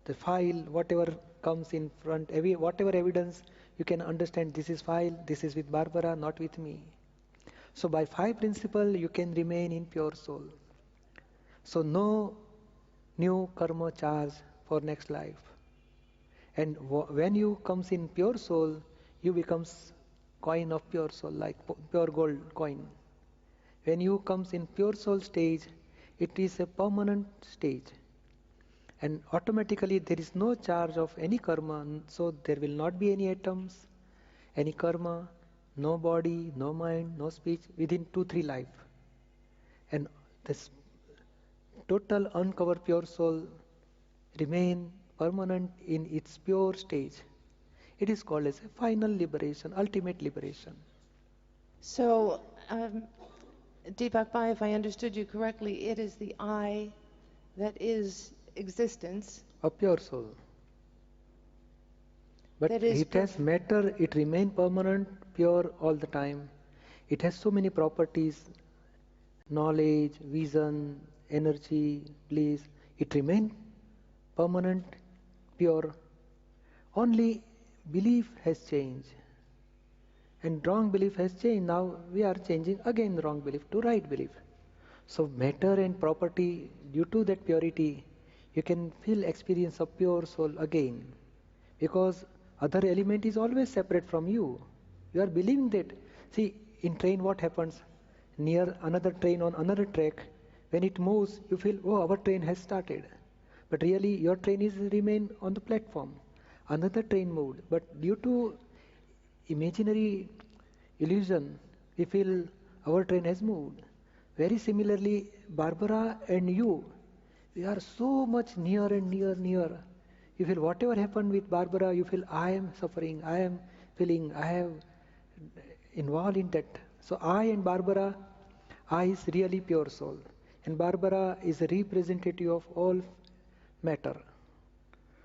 The file, whatever comes in front, whatever evidence, you can understand this is file, this is with Barbara, not with me. So by 5 principles, you can remain in pure soul. So no new karma charge for next life. And when you comes in pure soul, you becomes coin of pure soul, like pure gold coin. When you comes in pure soul stage, it is a permanent stage. And automatically there is no charge of any karma, so there will not be any atoms, any karma, no body, no mind, no speech within 2-3 life. And this total uncovered pure soul remain permanent in its pure stage. It is called as a final liberation, ultimate liberation. So, Deepakbhai, if I understood you correctly, it is the I that is existence. A pure soul. But it has matter, it remains permanent, pure all the time. It has so many properties, knowledge, vision, energy, bliss. It remains permanent, pure. Only belief has changed. And wrong belief has changed. Now we are changing again wrong belief to right belief. So matter and property, due to that purity, you can feel experience of pure soul again. Because other element is always separate from you. You are believing that. See, in train what happens? Near another train on another track, when it moves, you feel, oh, our train has started. But really, your train is remain on the platform. Another train moved. But due to imaginary illusion, we feel our train has moved. Very similarly, Barbara and you, we are so much near and near. You feel whatever happened with Barbara, you feel I am suffering, I am feeling, I have involved in that. So I and Barbara, I is really pure soul. And Barbara is a representative of all matter.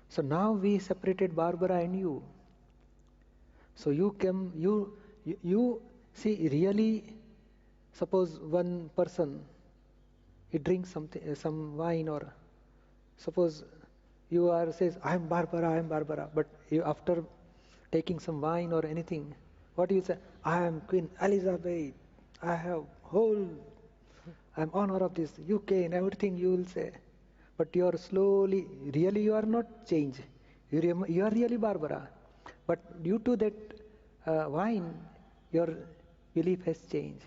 So now we separated Barbara and you. So you see really, suppose one person, he drinks something, some wine, or suppose you are says, I am Barbara, but you, after taking some wine or anything, what do you say? I am Queen Elizabeth, I have whole, I am honor of this UK and everything you will say. But you are slowly, really you are not changed. You are really Barbara. But due to that wine, your belief has changed.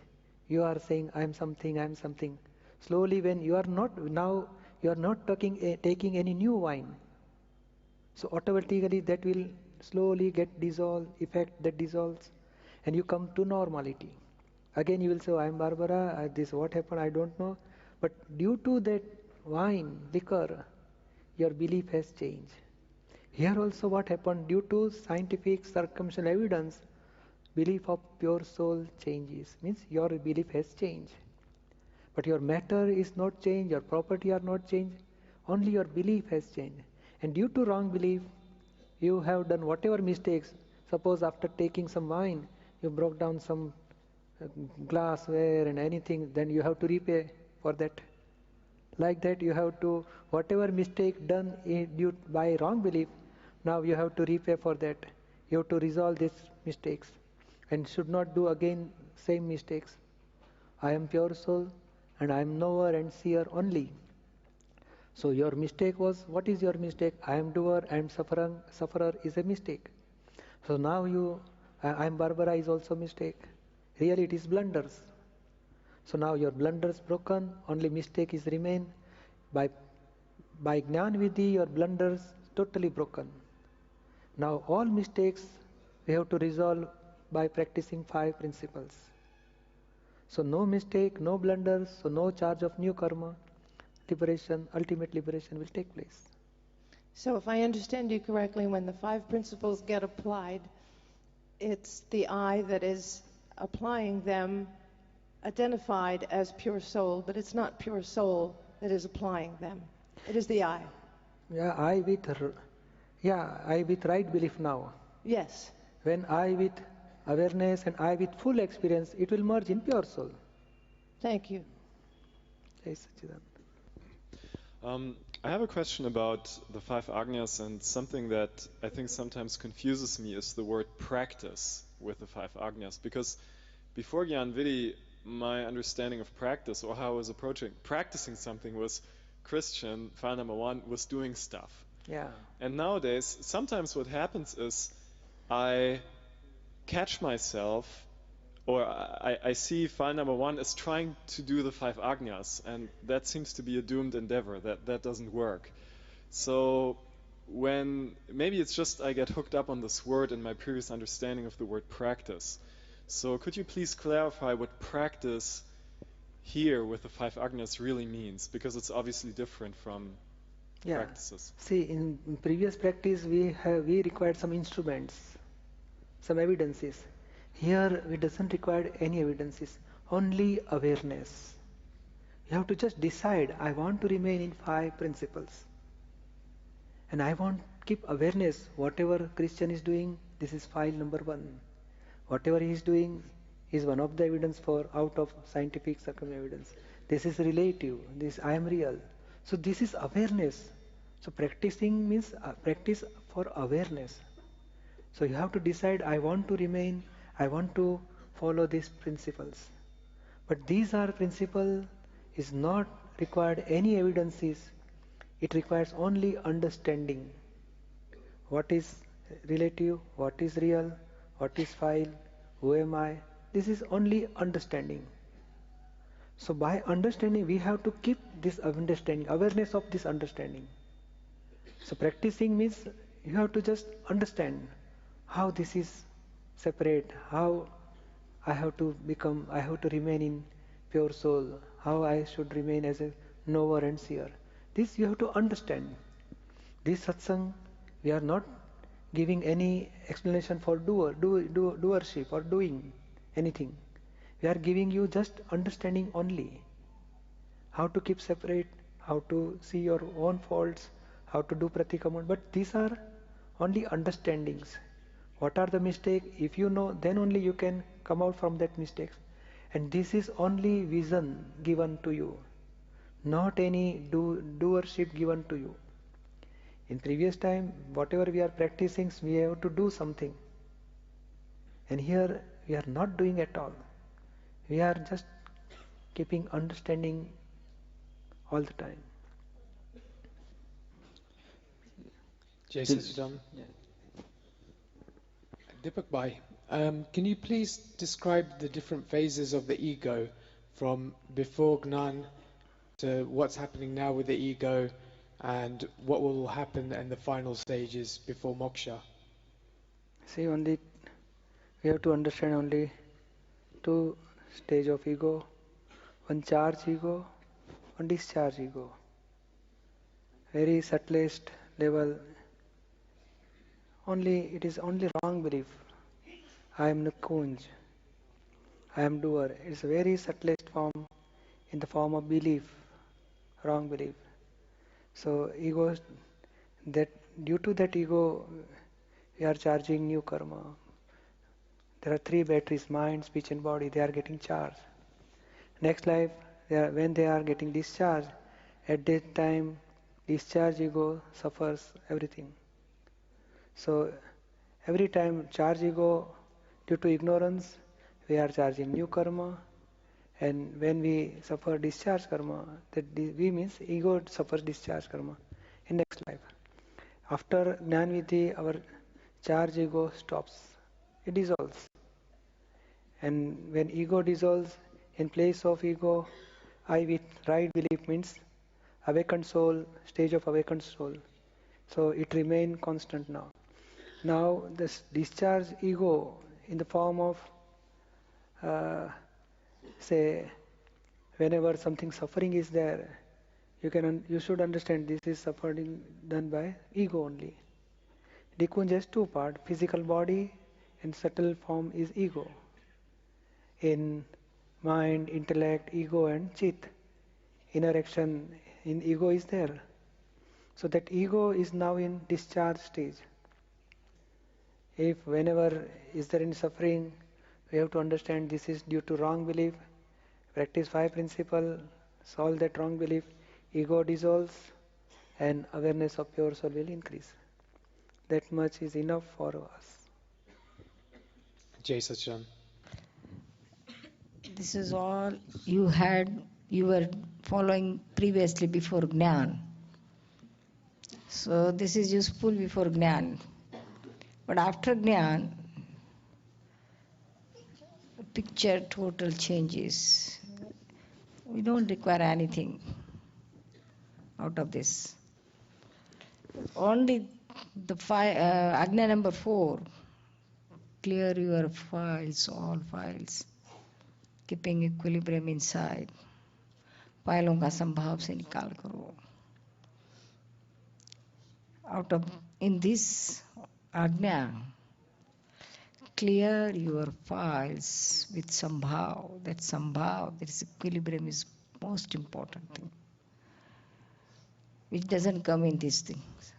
You are saying, I am something. Slowly when you are not, now you are not taking any new wine. So automatically that will slowly get dissolved, effect that dissolves, and you come to normality. Again you will say, I am Barbara, this what happened, I don't know. But due to that wine, liquor, your belief has changed. Here also what happened, due to scientific circumstantial evidence, belief of pure soul changes. Means your belief has changed. But your matter is not changed, your property are not changed, only your belief has changed. And due to wrong belief, you have done whatever mistakes. Suppose after taking some wine, you broke down some glassware and anything, then you have to repay for that. Like that you have to, whatever mistake done due by wrong belief, now you have to repay for that. You have to resolve these mistakes and should not do again same mistakes. I am pure soul and I am knower and seer only. So your mistake was, what is your mistake? I am doer, I am sufferer is a mistake. So now I am Barbara is also mistake. Really it is blunders. So now your blunders broken, only mistake is remain. By Gnan Vidhi, your blunders totally broken. Now all mistakes we have to resolve by practicing 5 principles. So no mistake, no blunders, so no charge of new karma, liberation, ultimate liberation will take place. So if I understand you correctly, when the 5 principles get applied, it's the I that is applying them identified as pure soul, but it's not pure soul that is applying them. It is the I. I with right belief now. Yes. When I with awareness and I with full experience, it will merge in pure soul. Thank you. Yes, Sachidananda. I have a question about the 5 Agnyas, and something that I think sometimes confuses me is the word practice with the 5 Agnyas, because before Gnan Vidhi, my understanding of practice, or how I was approaching practicing something, was Christian, file number 1, was doing stuff. Yeah. And nowadays, sometimes what happens is I catch myself, or I see file number 1 as trying to do the 5 Agnyas, and that seems to be a doomed endeavor. That doesn't work. So when maybe it's just I get hooked up on this word in my previous understanding of the word practice. So could you please clarify what practice here with the 5 Agnyas really means? Because it's obviously different from practices. See, in previous practice we required some instruments, some evidences. Here we doesn't require any evidences, only awareness. You have to just decide, I want to remain in 5 principles. And I want to keep awareness, whatever Christian is doing, this is file number 1. Whatever he is doing is one of the evidence for out of scientific evidence. This is relative, this I am real. So this is awareness. So practicing means practice for awareness. So you have to decide, I want to remain I want to follow these principles. But these are principles is not required any evidences. It requires only understanding. What is relative, what is real, what is file, who am I? This is only understanding. So by understanding, we have to keep this understanding, awareness of this understanding. So practicing means you have to just understand how this is separate, how I have to become, I have to remain in pure soul, how I should remain as a knower and seer. This you have to understand. This satsang, we are not giving any explanation for doership or doing anything. We are giving you just understanding only. How to keep separate, how to see your own faults, how to do pratikraman. But these are only understandings. What are the mistakes? If you know, then only you can come out from that mistakes. And this is only vision given to you, not any doership given to you. In previous time, whatever we are practicing, we have to do something. And here we are not doing at all. We are just keeping understanding all the time. Jason, Deepakbhai, can you please describe the different phases of the ego from before Gnan to what's happening now with the ego and what will happen in the final stages before moksha? See, only we have to understand only two stages of ego, one charge ego, one discharge ego. Very subtlest level. It is only wrong belief. I am Nakunj. I am doer. It's a very subtlest form in the form of belief, wrong belief. So ego, that due to that ego, we are charging new karma. There are three batteries: mind, speech, and body. They are getting charged. Next life, when they are getting discharged, at that time, discharge ego suffers everything. So every time charge ego, due to ignorance, we are charging new karma, and when we suffer discharge karma, that we means ego suffers discharge karma in next life. After Gnan Vidhi, our charge ego stops, it dissolves. And when ego dissolves, in place of ego, I with right belief means awakened soul, stage of awakened soul. So it remains constant now. Now this discharge ego in the form of say whenever something suffering is there, you should understand this is suffering done by ego only. Nikunj has two parts, physical body and subtle form is ego. In mind, intellect, ego and chit, inner action in ego is there. So that ego is now in discharge stage. If whenever is there any suffering, we have to understand this is due to wrong belief. Practice 5 principles, solve that wrong belief, ego dissolves and awareness of pure soul will increase. That much is enough for us. Jai Sachan. This is all you were following previously before Gnan. So this is useful before Gnan. But after Gnan, the picture total changes. We don't require anything out of this. Only the Agna number 4, clear your files, all files, keeping equilibrium inside. फाइलों का संभाव से निकाल करो. Out of in this Agna, clear your files with sambhav. That sambhav, that is equilibrium, is most important thing, which doesn't come in these things.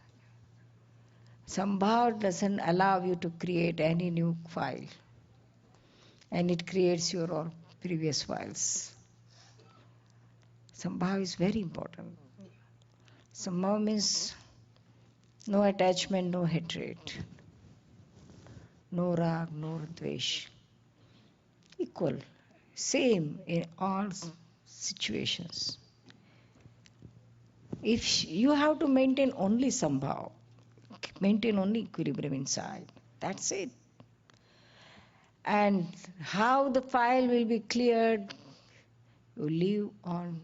Sambhav doesn't allow you to create any new file, and it creates your all previous files. Sambhav is very important. Sambhav means no attachment, no hatred, no rag, no dvesh. equal, same in all situations. If you have to maintain only sambhav, maintain only equilibrium inside, that's it. And how the file will be cleared, you live on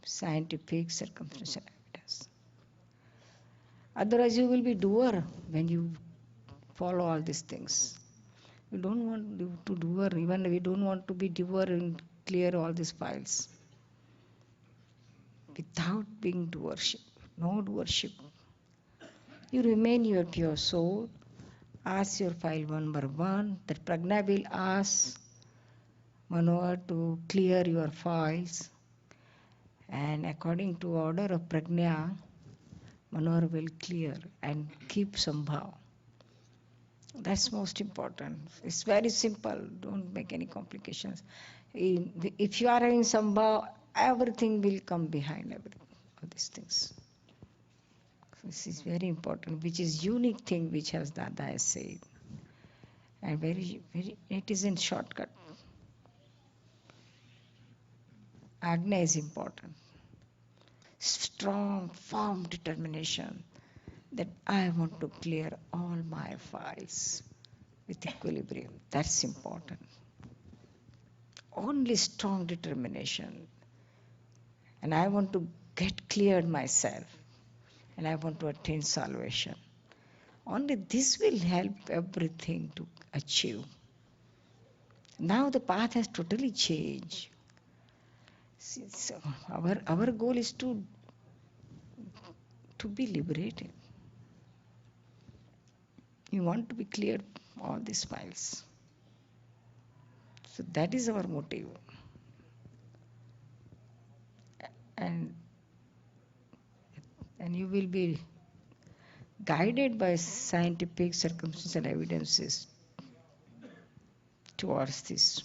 scientific circumstantial evidence. Otherwise you will be doer when you follow all these things. We don't want to doer, even we don't want to be doer and clear all these files. Without being doership, no doership. You remain your pure soul, ask your file one by one, that Prajna will ask Manohar to clear your files, and according to order of Prajna, Manohar will clear and keep Sambhav. That's most important. It's very simple. Don't make any complications. If you are having Sambhav, everything will come behind all these things. This is very important, which is unique thing which has Dada has said. And very, it is in shortcut. Agna is important. Strong, firm determination that I want to clear all my files with equilibrium. That's important. Only strong determination. And I want to get cleared myself. And I want to attain salvation. Only this will help everything to achieve. Now the path has totally changed. So our goal is to be liberated. We want to be cleared all these files. So that is our motive. And you will be guided by scientific circumstantial evidences towards this.